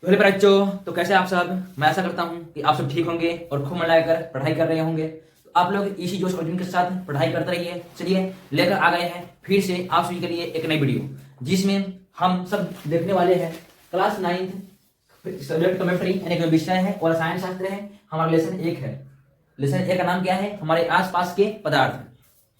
Hello बच्चों, तो कैसे आप सब। मैं आशा करता हूँ कि आप सब ठीक होंगे और खूब मन लगाकर पढ़ाई कर रहे होंगे। तो आप लोग इसी जोश और जुनून के साथ पढ़ाई करते रहिए। चलिए लेकर आ गए हैं फिर से आप सभी के लिए एक नई वीडियो, जिसमें हम सब देखने वाले हैं क्लास 9th सब्जेक्ट केमिस्ट्री यानी कि विषय है और रसायन शास्त्र है। हमारा लेसन 1 है। लेसन 1 का नाम क्या है? हमारे आसपास के पदार्थ,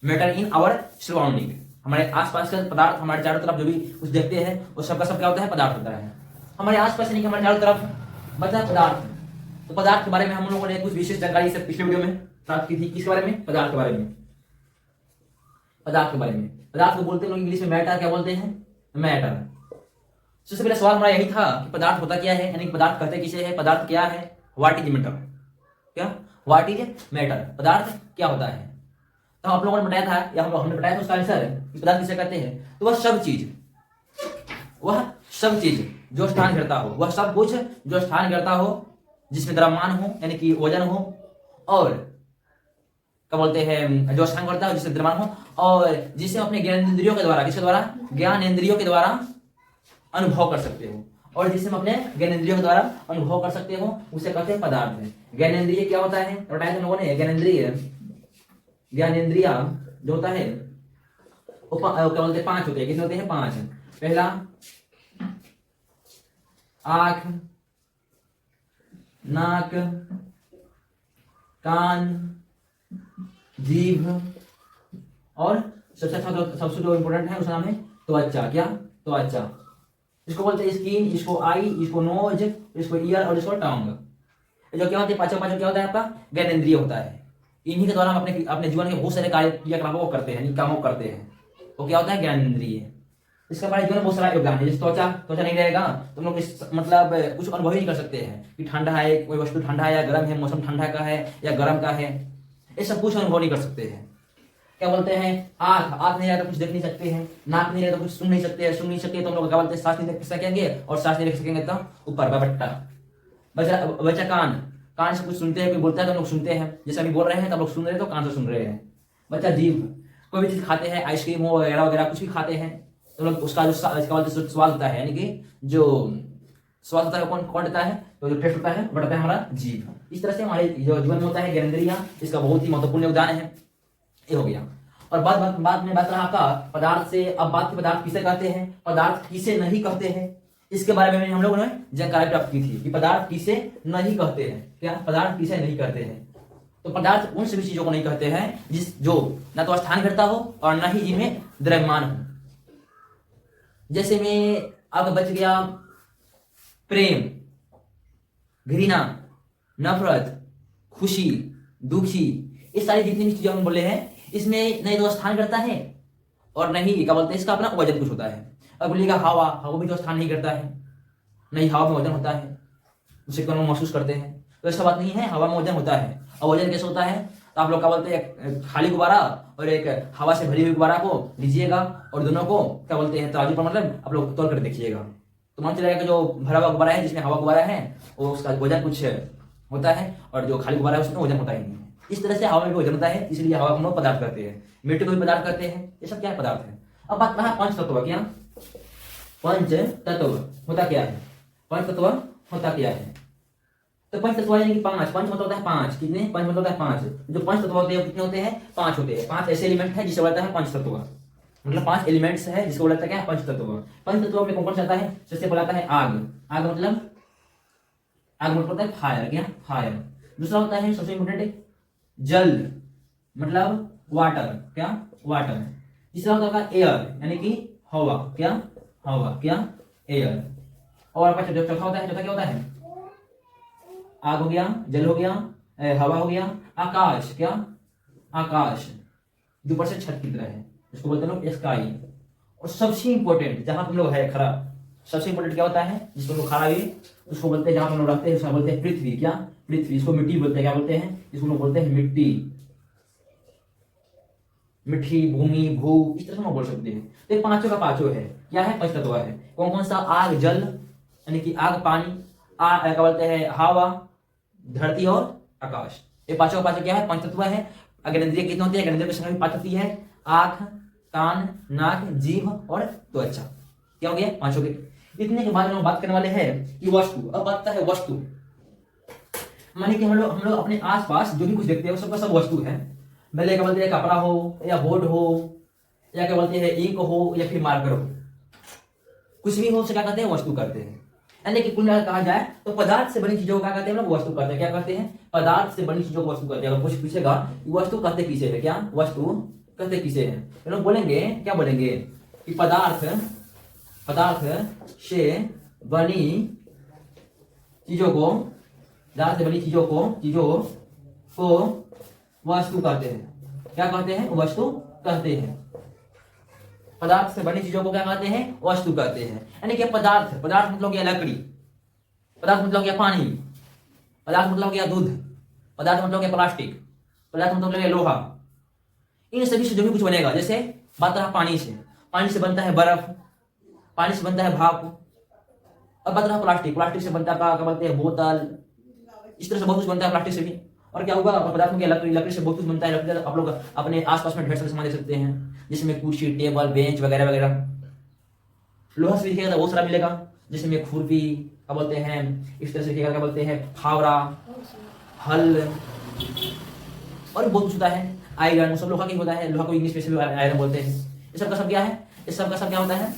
मैटर इन आवर सराउंडिंग। हमारे आसपास के पदार्थ, हमारे चारों तरफ जो भी कुछ देखते हैं वो सबका सब क्या होता है? पदार्थ होता है। हमारे आसपास नहीं कि हमारे चारों तरफ बचा पदार्थ। तो पदार्थ के बारे में हम लोगों ने कुछ विशेष जानकारी से पिछले वीडियो में प्राप्त की थी। किसके बारे में? पदार्थ के बारे में। पदार्थ के बारे में, पदार्थ को बोलते हैं लोग इंग्लिश में मैटर। क्या बोलते हैं? मैटर। सबसे पहले सवाल हमारा यही था कि पदार्थ होता क्या है, यानी कि पदार्थ कहते किसे है, पदार्थ क्या है। What is matter? क्या व्हाट इज मैटर? पदार्थ क्या होता है। तो आप लोगों ने बताया था, या हमने बताया था उसका आंसर कि पदार्थ किसे कहते हैं। तो वह सब चीज जो स्थान घेरता हो, वह सब कुछ जो स्थान घेरता हो, जिसमें द्रव्यमान हो यानी कि वजन हो, और क्या बोलते हैं, जो स्थान घेरता हो जिसमें द्रव्यमान हो, और जिसे अपने ज्ञानेंद्रियों के द्वारा, किसके द्वारा? ज्ञानेंद्रियों के द्वारा अनुभव कर सकते हो, और जिसे हम अपने ज्ञानेंद्रियों के द्वारा अनुभव कर सकते हो उसे कहते हैं पदार्थ। ज्ञानेंद्रिय क्या होता है बताया था लोगों ने। ज्ञानेंद्रिय जो होता है वो क्या बोलते हैं? 5 होते हैं। कितने होते हैं? 5। पहला आंख, नाक, कान, जीभ, और सबसे जो इंपोर्टेंट है उसका नाम है त्वचा। क्या? त्वचा। इसको बोलते हैं स्किन, इसको आई, इसको नोज, इसको ईयर और इसको टंग। जो क्या होते हैं? पांचों क्या होता है? आपका ज्ञानेंद्रिय होता है। इन्हीं के द्वारा हम अपने जीवन के बहुत सारे क्रियाकलापों को करते हैं, कामों को करते हैं। वो क्या होता है? ज्ञानेंद्रिय। इसका हमारे जीवन में बहुत सारा योगदान है। जैसे त्वचा नहीं रहेगा तो हम लोग मतलब कुछ अनुभव ही नहीं कर सकते हैं कि ठंडा है, कोई वस्तु ठंडा है या गर्म है, मौसम ठंडा का है या गर्म का है, ये सब कुछ अनुभव नहीं कर सकते हैं। क्या बोलते हैं? आंख नहीं रहेगा तो कुछ देख नहीं सकते हैं। नाक नहीं रहेगा तो कुछ सुन नहीं सकते तो हम लोग क्या बोलते हैं? सांस नहीं देख सकेंगे, और सांस नहीं देख सकेंगे तो ऊपर बट्टा। बचा कान से कुछ सुनते हैं, कोई बोलता है तो हम लोग सुनते हैं। जैसे अभी बोल रहे हैं तो हम लोग सुन रहे हैं तो कान से सुन रहे हैं। बचा जीभ, कोई भी चीज खाते हैं, आइसक्रीम हो वगैरह वगैरह कुछ भी खाते हैं तो लोग उसका जो स्वाद होता है, यानी कि जो स्वाद होता है कौन देता है? तो जो टेस्ट होता है वो बढ़ता है हमारा जीभ। इस तरह से हमारे जो जीवन में होता है ज्ञानेंद्रिय, इसका बहुत ही महत्वपूर्ण योगदान है। ये हो गया। और बाद में बात रहा आपका पदार्थ से। अब बात की पदार्थ किसे कहते हैं, पदार्थ किसे नहीं कहते हैं, इसके बारे में हम लोगों ने जानकारी प्राप्त की थी कि पदार्थ किसे नहीं कहते हैं। क्या? पदार्थ किसे नहीं कहते हैं? तो पदार्थ उन सभी चीजों को नहीं कहते हैं जो ना तो स्थान घेरता हो और ना ही जिनमें द्रव्यमान हो। जैसे में आपका बच गया प्रेम, घृणा, नफरत, खुशी, दुखी, ये सारी जितनी भी चीजें हम बोले हैं, इसमें नहीं तो स्थान करता है और नहीं क्या बोलते हैं, इसका अपना वजन कुछ होता है। अब बोलिएगा हवा भी तो स्थान नहीं करता है, नहीं हवा में वजन होता है, उसे कौन महसूस करते हैं। तो ऐसा बात नहीं है, हवा में वजन होता है। और वजन कैसे होता है? तो आप लोग क्या बोलते हैं, खाली गुब्बारा और एक हवा से भरी हुई गुब्बारा को लीजिएगा और दोनों को क्या बोलते हैं, तराजू पर मतलब आप लोग तोल कर देखिएगा तो मान चलेगा कि जो भरा हुआ गुब्बारा है, जिसमें हवा गुब्बारा है, वो उसका वजन कुछ होता है, और जो खाली गुब्बारा है उसमें वजन होता ही नहीं है। इस तरह से हवा में भी वजन होता है, इसलिए हवा को हम लोग पदार्थ करते हैं। मिट्टी को भी पदार्थ करते हैं। ये सब क्या है? पदार्थ है। अब बात रहा पंच तत्व। क्या पंच तत्व होता क्या है? पंच तत्व होता क्या है? तो पंच तत्व यानी कि 5। पंच मतलब होता है 5। कितने? पंच मतलब होता है 5। जो पंच तत्व होते हैं कितने होते हैं? 5 होते हैं। 5 ऐसे एलिमेंट है जिसे बोलता है पंच तत्व, मतलब 5 एलिमेंट्स है जिसको बोलता है क्या? पंच तत्व। पंच तत्व में कौन सा आता है? सबसे पहला आता है आग। आग मतलब होता है फायर। क्या? फायर। दूसरा होता है सबसे इंपोर्टेंट जल, मतलब वाटर। क्या? वाटर। तीसरा होता है एयर, यानी कि हवा। क्या? हवा। क्या? एयर। और आपका चौथा होता है, चौथा क्या होता है? आग हो गया, जल हो गया, हवा हो गया, आकाश। क्या? आकाश जो ऊपर से छत की तरह है, इसको बोलते हैं लोग स्काई। और सबसे इंपॉर्टेंट जहां हम लोग है खड़ा, सबसे इंपॉर्टेंट क्या होता है जिसको लोग खड़ा भी उसको बोलते हैं, जहां हम लोग रहते हैं उसको बोलते हैं पृथ्वी। क्या? पृथ्वी। इसको मिट्टी बोलते हैं। क्या बोलते हैं? इसको लोग बोलते हैं मिट्टी, मिट्टी, भूमि, भू, इस तरह से हम बोल सकते हैं। तो ये पांचों का पांचों है। क्या है? पंच तत्व है। कौन कौन सा? आग, जल यानी कि आग, पानी, क्या बोलते हैं, हवा, धरती और आकाश। ये पांचों का पांचों क्या है? पंच तत्व है। ज्ञानेंद्रिय कितने होते हैं? ज्ञानेंद्रिय की संख्या 5 होती है। आंख, कान, नाक, जीभ और त्वचा। क्या हो गया? पांचों के। इतने के बाद हम लोग बात करने वाले हैं कि वस्तु। अब बात है वस्तु, मानिए कि हम लोग अपने आसपास जो भी कुछ देखते हैं वो सबका सब वस्तु है। भले क्या बोलते हैं कपड़ा हो या बोर्ड हो या क्या बोलते हैं इंक हो या फिर मार्कर हो, कुछ भी हो उसे क्या कहते हैं वस्तु करते हैं। यानी कि कुल मिलाकर कहा जाए तो पदार्थ से बनी चीजों को क्या कहते हैं हम लोग वस्तु करते हैं। क्या कहते हैं? पदार्थ से बनी चीजों को वस्तु करते हैं। अगर कुछ पूछेगा वस्तु कहते किसे है, क्या वस्तु कहते किसे है, तो लोग बोलेंगे क्या बोलेंगे कि पदार्थ से बनी चीजों को, पदार्थ से बनी चीजों को वस्तु कहते हैं। क्या कहते हैं? वस्तु कहते हैं। पदार्थ से बनी चीजों को क्या कहते हैं? वस्तु कहते हैं। यानी कि पदार्थ मतलब क्या लकड़ी, पदार्थ मतलब क्या पानी, पदार्थ मतलब क्या दूध, पदार्थ मतलब क्या प्लास्टिक, पदार्थ मतलब क्या लोहा। इन सभी से जो भी कुछ बनेगा, जैसे बात रहा पानी से बनता है बर्फ, पानी से बनता है भाप। अब बात रहा प्लास्टिक से बनता है क्या बोलते हैं बोतल। इस तरह से बहुत कुछ बनता है प्लास्टिक से भी। और क्या होगा पदार्थ में लकड़ी से बहुत कुछ बनता है। लकड़ी आप लोग अपने आसपास में ढेर सारे सामान देख सकते हैं, जिसमें कुर्सी, टेबल, बेंच वगैरह वगैरह। लोहा से दिखेगा तो बहुत सारा मिलेगा, जिसमें खुरपी क्या बोलते हैं, इस तरह से दिखेगा क्या बोलते हैं फावड़ा, हल और बहुत कुछ होता है। आयरन सब लोहा की होता है, लोहा को इंग्लिश में आयरन बोलते हैं। ये सब का सब क्या है? इस सब का सब क्या होता है?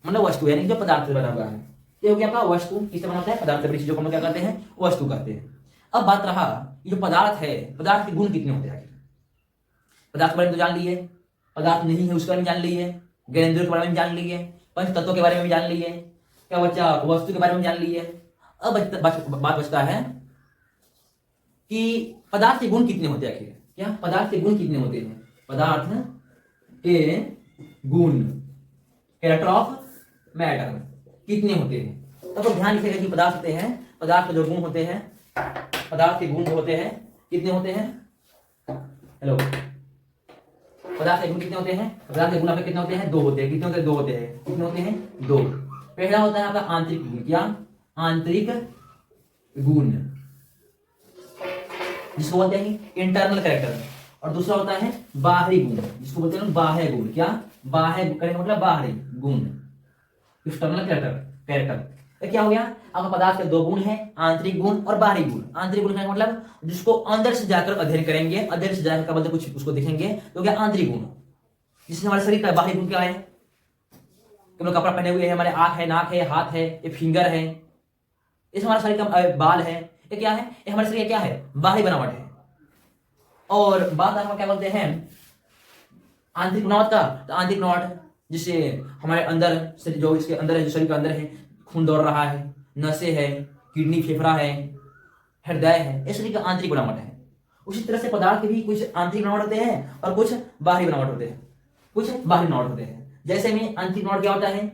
मतलब वस्तु यानी जो पदार्थ से बना हुआ है। ये हो गया आपका वस्तु। किससे बना होता है? पदार्थ से बनी चीजों को हम क्या कहते हैं? वस्तु कहते हैं। अब बात रहा ये जो पदार्थ है, पदार्थ के गुण कितने होते हैं? पदार्थ के बारे में तो जान लिए, पदार्थ नहीं है उसके बारे में जान लिए, ज्ञानेंद्रियों के बारे में जान लिए, पंच तत्वों के बारे में भी जान लिए, क्या बच्चा वस्तु के बारे में जान लिए। अब बात बचता है कि पदार्थ के गुण कितने होते हैं आखिर। क्या पदार्थ के गुण कितने होते हैं? पदार्थ के गुण, कैरेक्टर ऑफ मैटर, कितने होते हैं? तो ध्यान रखिएगा कि पदार्थ होते हैं, पदार्थ के जो गुण होते हैं, पदार्थ के गुण जो होते हैं कितने होते हैं? हेलो, पदार्थ के गुण कितने होते हैं? पदार्थ के गुण आपके कितने होते हैं? दो होते हैं। कितने होते हैं? दो होते हैं। कितने होते हैं? दो। पहला होता है आपका आंतरिक गुण। क्या? आंतरिक गुण, जिसको बोलते हैं इंटरनल कैरेक्टर। और दूसरा होता है बाहरी गुण, जिसको बोलते हैं बाह्य गुण। क्या? बाह्य कैरेक्टर मतलब बाहरी गुण, एक्सटर्नल कैरेक्टर। क्या हो गया? आपका पदार्थ के दो गुण है, आंतरिक गुण और बाहरी गुण। आंतरिक गुण का मतलब जिसको अंदर से जाकर अध्ययन करेंगे, अंदर से जाकर मतलब कुछ उसको देखेंगे, तो क्या आंतरिक गुण। जिससे हमारे शरीर का बाहरी गुण क्या है? हम लोग कपड़ा पहने हुए हैं, हमारे आंख है, नाक है, हाथ है, ये फिंगर है, इस हमारे शरीर का बाल है, ये क्या है? ये हमारे शरीर क्या है? बाहरी बनावट है। और बात हम क्या बोलते हैं आंतरिक बनावट का, तो आंतरिक बनावट जिससे हमारे अंदर से जो इसके अंदर है, जो शरीर के अंदर है, खून दौड़ रहा है, नसें है, किडनी, फेफड़ा है, हृदय है, इस शरीर का आंतरिक बनावट है। उसी तरह से पदार्थ के भी कुछ आंतरिक बनावट होते हैं और कुछ बाहरी बनावट होते हैं, कुछ बाहरी बनावट होते हैं। जैसे में आंतरिक बनावट क्या होता है?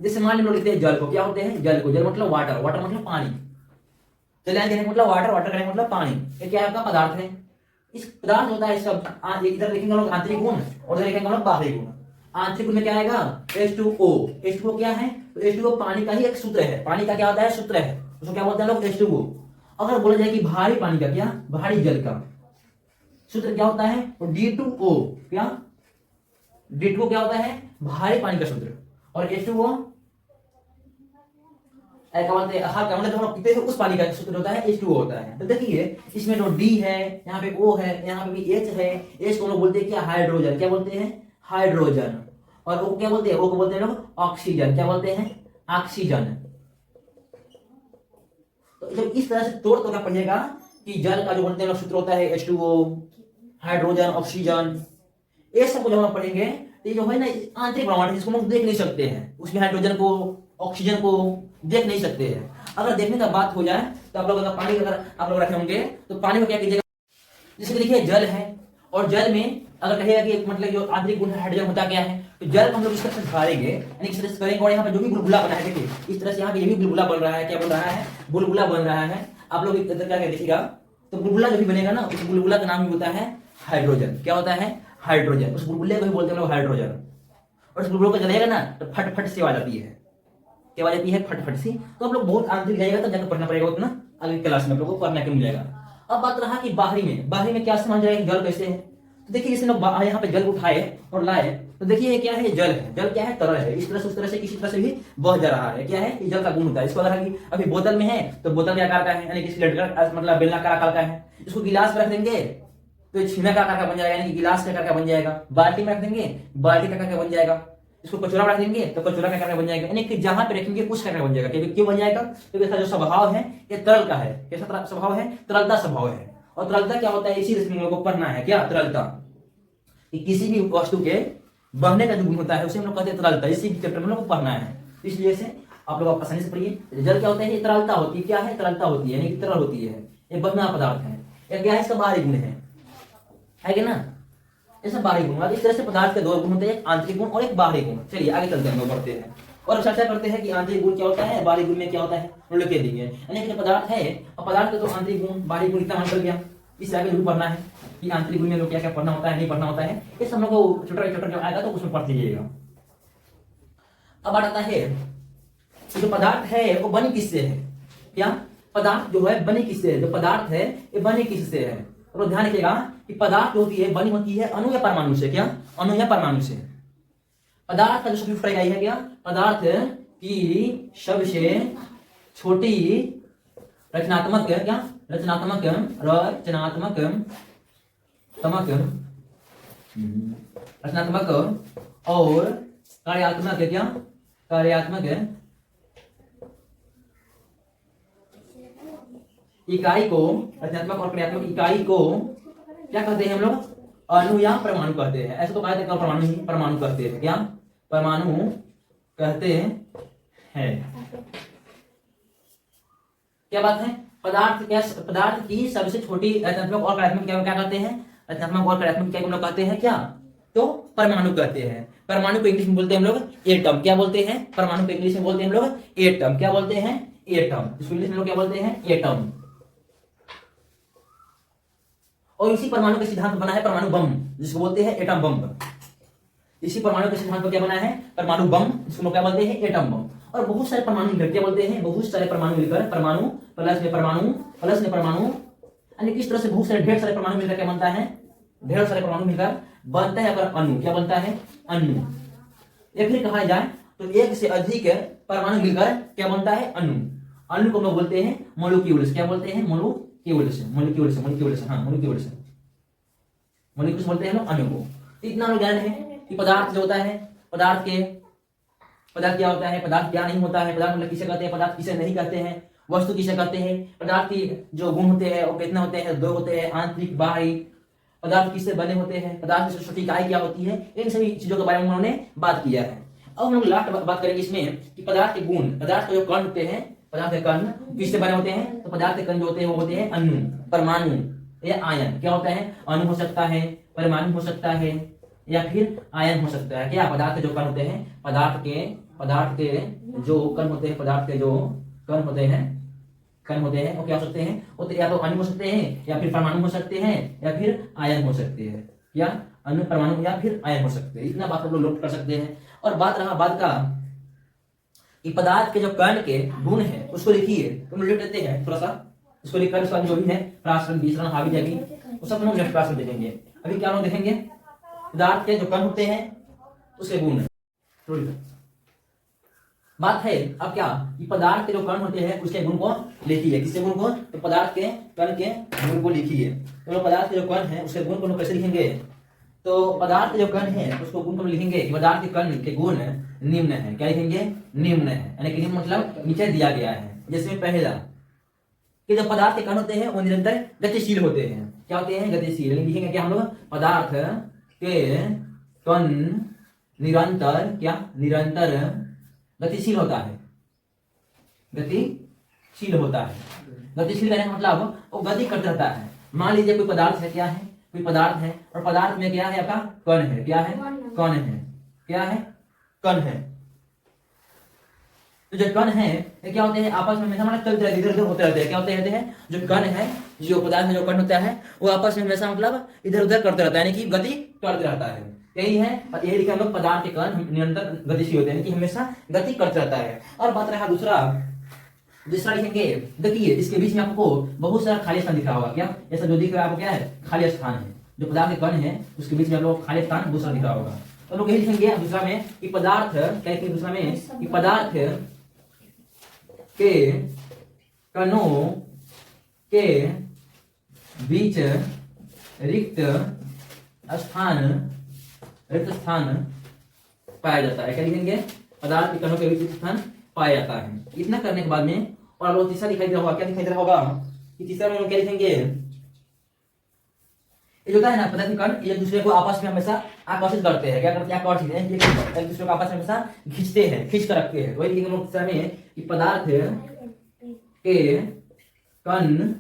जैसे मान लो लिखते हैं जल को, क्या होते हैं? जल को, जल मतलब वाटर, वाटर मतलब पानी, जलायन देने का मतलब वाटर, वाटर करने का मतलब पानी। ये क्या है? आपका पदार्थ है। इस पदार्थ होता है सब। इधर देखेंगे हम लोग आंतरिक गुण और उधर देखेंगे हम लोग बाहरी गुण। आंतरिक गुण में क्या आएगा? H2O। H2O क्या है? तो H2O पानी का ही एक सूत्र है। पानी का क्या होता है? सूत्र है, उसको क्या बोलते हैं लोग? H2O। अगर बोला जाए कि भारी पानी का, क्या भारी जल का सूत्र क्या होता है? तो D2O। क्या D2O क्या होता है? भारी पानी का सूत्र। और H2O क्या बोलते हैं? हल्का मतलब जो पीते हैं उस पानी का सूत्र होता है H2O होता है। तो देखिए इसमें जो D है, यहाँ पे O है, यहाँ पे भी H है। H को हम लोग बोलते हैं क्या? हाइड्रोजन। क्या बोलते हैं? हाइड्रोजन। और O क्या बोलते हैं? O को बोलते हैं लोग ऑक्सीजन। क्या बोलते हैं? ऑक्सीजन। तो जब इस तरह से तोड़ तोड़ पढ़िएगा कि जल का जो बोलते हैं सूत्र होता है H2O, हाइड्रोजन, ऑक्सीजन, ये सब को जब हम पढ़ेंगे तो ये जो है ना आंतरिक बनावट है, जिसको हम देख नहीं सकते हैं। उसमें हाइड्रोजन को, ऑक्सीजन को देख नहीं सकते हैं। अगर देखने का बात हो जाए तो आप लोग अगर पानी अगर आप लोग रखे होंगे तो पानी में क्या कीजिएगा? जैसे देखिए जल है और जल में अगर कहेगा कि मतलब जो आंतरिक गुण हाइड्रोजन होता क्या है, तो जल को हम लोग इस तरह से ढालेंगे, यानी इस तरह से करेंगे और यहाँ पे जो भी बुलबुला बना है, देखिए इस तरह से यहाँ पे ये भी बुलबुला बन रहा है। क्या बन रहा है? बुलबुला बन रहा है। आप लोग इधर क्या देखिएगा तो बुलबुला जो भी बनेगा ना, उस बुलबुला का नाम ही होता है हाइड्रोजन। क्या होता है? हाइड्रोजन। उस बुलबुले को भी बोलते हैं लोग हाइड्रोजन। और उस बुलबुले को जलेगा ना तो फट फट से आवाज आती है। क्या आवाज आती है? फट फट सी। तो आप लोग बहुत आंतरिक जाएगा तो जाकर पढ़ना पड़ेगा, उतना अगली क्लास में आप लोग को पढ़ने के मिलेगा। अब बात रहा कि बाहरी में, बाहरी में क्या समझ रहे हैं जल कैसे है? तो देखिए जैसे लोग यहाँ पे जल उठाए और लाए तो देखिए ये क्या है, जल है। जल क्या है, तरल है। इस तरह से उस तरह से किसी तरह से भी बह जा रहा है। क्या है, ये जल का गुण होता है। इसको अगर अभी बोतल में है तो बोतल के आकार का है, यानी कि सिलेंडर मतलब बेलनाकार आकार का है। इसको गिलास में रख देंगे तो ये छीना का आकार का बन जाएगा, यानी कि गिलास के आकार का बन जाएगा। बाल्टी में रख देंगे बाल्टी का आकार का बन जाएगा। इसको कचौरा में रख देंगे तो कचौरा का आकार का बन जाएगा, यानी कि जहां पे रखेंगे उस आकार का बन जाएगा। क्यों बन जाएगा, क्योंकि इसका जो स्वभाव है ये तरल का है। कैसा स्वभाव है, तरलता स्वभाव है। और तरलता क्या होता है, इसी हम लोग को पढ़ना है। क्या, तरलता, कि किसी भी वस्तु के बहने का जो गुण होता है उसे हम लोग कहते हैं तरलता। इसी चैप्टर में हम लोग को पढ़ना है, इसलिए से आप लोग आसानी से पढ़िए। जल क्या होता है, ये तरलता होती है। क्या है, तरलता होती है, यानी कि तरल होती है। ये बहना पदार्थ है। ये क्या है, इसका बाहरी गुण है कि ना, ऐसा बाहरी गुण। इस तरह से पदार्थ के दो गुण होते हैं, एक आंतरिक गुण और एक बाहरी गुण। चलिए आगे चलते हैं, हम लोग बढ़ते हैं और चर्चा करते हैं कि आंतरिक गुण क्या होता है, बाहरी गुण में क्या होता है, हम लोग कह देंगे। यानी कि पदार्थ है और पदार्थ का तो आंतरिक गुण बाहरी गुण इतना मान कर गया। इससे आगे जरूर पढ़ना है कि आंतरिक गुण में लोग क्या क्या पढ़ना होता है, नहीं पढ़ना होता है। इस हम लोग को छोटा छोटा जो आएगा तो उसमें पढ़ लीजिएगा। अब आता है जो पदार्थ है वो बनी किससे है। क्या, पदार्थ जो है बनी किससे है, जो पदार्थ है ये बनी किससे है। तो ध्यान रखिएगा कि पदार्थ जो होती है बनी होती है अणु या परमाणु से। क्या, अणु या परमाणु से। पदार्थ का जो सबसे छोटा इकाई है क्या, पदार्थ की सबसे छोटी रचनात्मक, क्या, रचनात्मक और कार्यात्मक, क्या, कार्यात्मक इकाई को, रचनात्मक और क्रियात्मक इकाई को क्या कहते हैं हम लोग, अणु या परमाणु कहते हैं। ऐसा तो कहा था परमाणु ही, परमाणु कहते हैं। क्या, परमाणु कहते हैं। क्या बात है, पदार्थ, क्या, पदार्थ की सबसे छोटी रचनात्मक और कार्यात्मक इकाई को क्या कहते हैं, रचनात्मक और कार्यात्मक इकाई को हम लोग कहते हैं क्या, तो परमाणु कहते हैं। परमाणु को इंग्लिश में बोलते हैं हम लोग एटम। क्या बोलते हैं, परमाणु को इंग्लिश में बोलते हैं हम लोग एटम। क्या बोलते हैं, एटम। इसको इंग्लिश में लोग क्या बोलते हैं, एटम। और इसी परमाणु का सिद्धांत बना है परमाणु बम, जिसको बोलते हैं एटम बम। इसी परमाणु के सिद्धांत पर क्या बना है, परमाणु बम, जिसको लोग क्या बोलते हैं, एटम बम। और बहुत सारे परमाणु मिलकर क्या बोलते हैं, बहुत सारे परमाणु मिलकर, परमाणु प्लस में परमाणु प्लस में परमाणु, यानी किस तरह से बहुत सारे ढेर सारे परमाणु मिलकर क्या बनता है, ढेर सारे परमाणु मिलकर बनता है अगर अणु। क्या बनता है, अणु। या फिर कहा जाए तो एक से अधिक परमाणु मिलकर क्या बनता है, अणु। अणु को हम लोग बोलते हैं मोलिक्यूल्स। क्या बोलते हैं, मोलिक्यूल्स, मोलिक्यूल्स, मोलिक्यूल्स, हाँ मोलिक्यूल्स, मोलिक्यूल्स बोलते हैं लोग अणु को। इतना लोग जान है कि पदार्थ जो होता है, पदार्थ क्या होता है, पदार्थ क्या नहीं होता है, पदार्थ मतलब किसे कहते हैं, पदार्थ किसे नहीं कहते हैं, वस्तु किसे कहते हैं, पदार्थ की जो गुण होते हैं वो कितने होते हैं, दो होते हैं, आंतरिक बाहरी। पदार्थ किससे बने होते हैं, पदार्थ की छोटी इकाई क्या होती है, इन सभी चीजों के बारे में उन्होंने बात किया है। अब हम लोग लास्ट बात करेंगे इसमें कि पदार्थ के गुण, पदार्थ के जो कण होते हैं, पदार्थ के कण किससे बने होते हैं, तो पदार्थ के कण जो होते हैं वो होते हैं अणु, परमाणु या आयन। क्या होता है, अणु हो सकता है, परमाणु हो सकता है या फिर आयन हो सकता है। क्या, पदार्थ के जो कण होते हैं, पदार्थ के जो कण होते हैं, पदार्थ के जो कण होते हैं वो क्या हो सकते हैं, वो तो या तो अणु हो सकते हैं या फिर परमाणु हो सकते हैं या फिर आयन हो सकते हैं। या अणु, परमाणु या फिर आयन हो सकते हैं। इतना बात हम लोग नोट कर सकते हैं। और बात रहा बाद का कि पदार्थ के जो कण के गुण है उसको लिखिए, तो हम लिख लेते हैं थोड़ा सा। इसको लिखकर उसका जो भी है प्रासरण, विसरण, हावी जावी वो सब हम लोग नेक्स्ट क्लास में देखेंगे। अभी क्या लोग देखेंगे, पदार्थ के जो कण होते हैं उसके गुण। बात है अब क्या कि पदार्थ के जो कण होते हैं उसके गुण को लिखिए। किसके गुण को, तो पदार्थ के कण के गुण को लिखिए। तो पदार्थ के जो कण है उसके गुण को कैसे लिखेंगे, तो पदार्थ के जो कण है उसको गुण को लिखेंगे कि पदार्थ के कण के गुण निम्न है। क्या लिखेंगे, निम्न है, यानी कि निम्न मतलब नीचे दिया गया है। जैसे पहला कि जो पदार्थ के कण होते हैं वो निरंतर गतिशील होते हैं। क्या होते हैं, गतिशील। लिखेंगे क्या हम लोग, पदार्थ के कण निरंतर, क्या, निरंतर गतिशील होता है, गतिशील होता है। गतिशील कहने का मतलब वो गति करता रहता है। मान लीजिए कोई पदार्थ है, क्या है, कोई पदार्थ है और पदार्थ में क्या है, आपका कण है। क्या है, कण है। क्या है, कण है। तो जो कण है ये क्या होते हैं, आपस में हमेशा मतलब चलते रहते, इधर उधर होते रहते हैं। क्या होते रहते हैं, जो कण है, जो पदार्थ में जो कण होता है वो आपस में हमेशा मतलब इधर उधर करते रहता है, यानी कि गति करते रहता है। यही है, और यही लिखा हम लोग पदार्थ के कण निरंतर गतिशील होते हैं, कि हमेशा गति करते रहता है। और बात रहा दूसरा लिखेंगे, देखिए इसके बीच में आपको बहुत सारा खाली स्थान दिख रहा होगा। क्या, ऐसा जो दिख रहा है आपको क्या है, खाली स्थान है। जो पदार्थ के कण है उसके बीच में आप लोग खाली स्थान दूसरा दिख रहा होगा। तो लोग यही लिखेंगे दूसरा में कि पदार्थ क्या लिखेंगे दूसरा में कि पदार्थ के कणों के बीच रिक्त स्थान पाया जाता है। क्या लिखेंगे? पदार्थ के कणों के बीच रिक्त स्थान पाया जाता है। इतना करने के बाद में और लोग तीसरा दिखाई दे रहा होगा, क्या दिखाई दे रहा होगा कि तीसरा में लोग क्या लिखेंगे? ये जो होता है ना पदार्थ के कण एक दूसरे को आपस में हमेशा आकर्षित करते हैं। क्या करते हैं? आकर्षित है, एक दूसरे को आपस में हमेशा खींचते हैं, खींच कर रखते हैं। वही लिखेंगे लोग तीसरा में कि पदार्थ के कण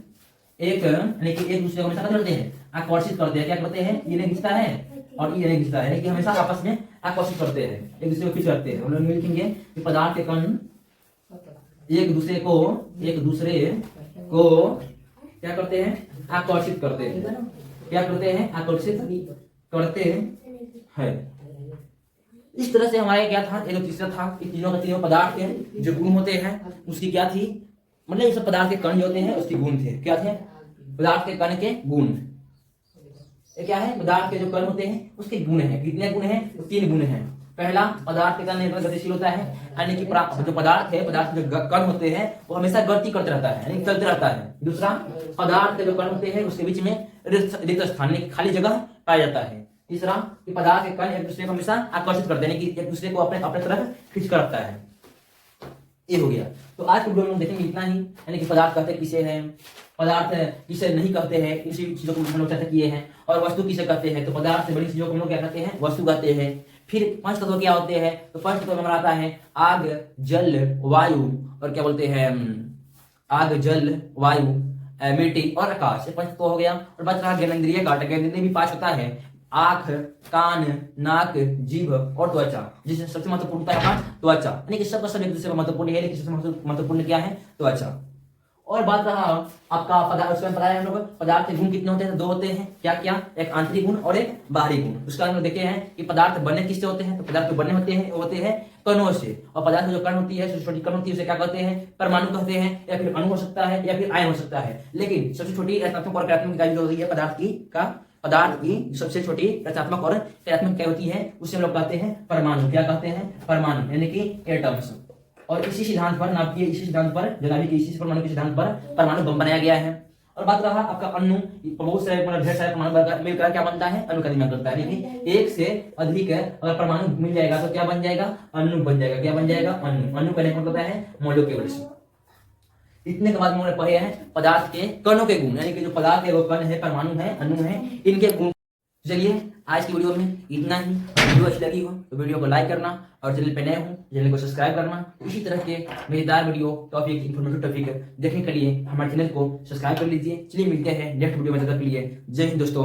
एक यानी कि एक दूसरे को हमेशा क्या करते हैं? आकर्षित करते हैं। क्या करते हैं? ये नहीं खींचता है और ये नहीं खींचता है, कि हमेशा आपस में आकर्षित करते हैं, एक दूसरे को खींच रखते हैं। हम लोग लिखेंगे कि पदार्थ के कण एक दूसरे को क्या करते हैं? आकर्षित करते हैं। क्या करते हैं? आकर्षित करते हैं। इस तरह से हमारे क्या था? ये जो तीसरा था कि तीनों का तीनों पदार्थ के जो गुण होते हैं उसकी क्या थी, मतलब इस पदार्थ के कण जो होते हैं उसके गुण थे। क्या थे? पदार्थ के कण के गुण। ये क्या है? पदार्थ के जो कण होते हैं उसके गुण हैं। कितने गुण हैं? तो 3 गुण हैं। पहला, पदार्थ के कण निरंतर गतिशील होता है, यानी कि जो पदार्थ है, पदार्थ के जो कण होते हैं वो हमेशा गति करते रहता है, यानी चलते रहता है। दूसरा, पदार्थ के जो कण होते हैं उसके बीच में रिक्त स्थान यानी खाली जगह पाया जाता है। तीसरा, कि पदार्थ के कण एक दूसरे को हमेशा आकर्षित करते हैं, यानी कि एक दूसरे को अपने तरफ खींच कर रखता है। ये हो गया। तो आज के वीडियो में देखेंगे इतना ही, यानी कि पदार्थ कहते किसे हैं, पदार्थ किसे नहीं कहते हैं, इसी चीजों को हम लोग चर्चा किए हैं। और वस्तु किसे कहते हैं, तो पदार्थ से बड़ी चीजों को हम लोग क्या कहते हैं? वस्तु कहते हैं। फिर 5 तत्व क्या होते हैं, तो 5 तत्व में आता है आग, जल, वायु और क्या बोलते हैं, आग, जल, वायु, मिट्टी और आकाश। ये 5 तत्व हो गया। और बच रहा ज्ञानेंद्रिय का। ज्ञानेंद्रिय भी 5 होता है, आंख, कान, नाक, जीभ और त्वचा, जिसमें सबसे महत्वपूर्ण होता है त्वचा, यानी कि सबका सब एक दूसरे में महत्वपूर्ण है, लेकिन सबसे महत्वपूर्ण क्या है? त्वचा। और बात रहा आपका पदार्थ, उसमें बताया हम लोग पदार्थ के गुण कितने होते हैं? 2 होते हैं। क्या क्या? एक आंतरिक गुण और एक बाहरी गुण। उसका हम लोग देखे हैं कि पदार्थ बनने किससे होते हैं, तो पदार्थ बने होते हैं कणों से। और पदार्थ जो कण होती है, छोटी कण होती है, उसे क्या कहते हैं? परमाणु कहते हैं, या फिर अणु हो सकता है, या फिर आयन हो सकता है। लेकिन सबसे छोटी रचनात्मक और क्रियात्मक इकाई जो होती है पदार्थ की सबसे छोटी रचनात्मक और क्रियात्मक इकाई होती है, उसे हम लोग कहते हैं परमाणु। क्या कहते हैं? परमाणु, यानी कि एटम्स। और इसी सिद्धांत पर, नाभिकीय इसी सिद्धांत पर, जो नाभिक के इसी परमाणु के सिद्धांत पर परमाणु बम बनाया गया है। और बात रहा आपका अणु, बहुत सारे मतलब ढेर सारे परमाणु मिलकर क्या बनता है? अणु का निर्माण करता है। यानी एक से अधिक अगर परमाणु मिल जाएगा तो क्या बन जाएगा? अणु बन जाएगा। क्या बन जाएगा? अणु। अणु का निर्माण होता है मॉलिक्यूल्स। इतने के बाद हमने पढ़े हैं पदार्थ के कणों के गुण, यानी कि जो पदार्थ के वो कण है, परमाणु है, अणु है, इनके गुण। चलिए आज की वीडियो में इतना ही। वीडियो अच्छी लगी हो तो वीडियो को लाइक करना, और चैनल पे नए हो चैनल को सब्सक्राइब करना। इसी तरह के मजेदार वीडियो, टॉपिक, इन्फॉर्मेटिव टॉपिक देखने के लिए हमारे चैनल को सब्सक्राइब कर लीजिए। चलिए मिलते हैं नेक्स्ट वीडियो में, तब तक के लिए जय हिंद दोस्तों।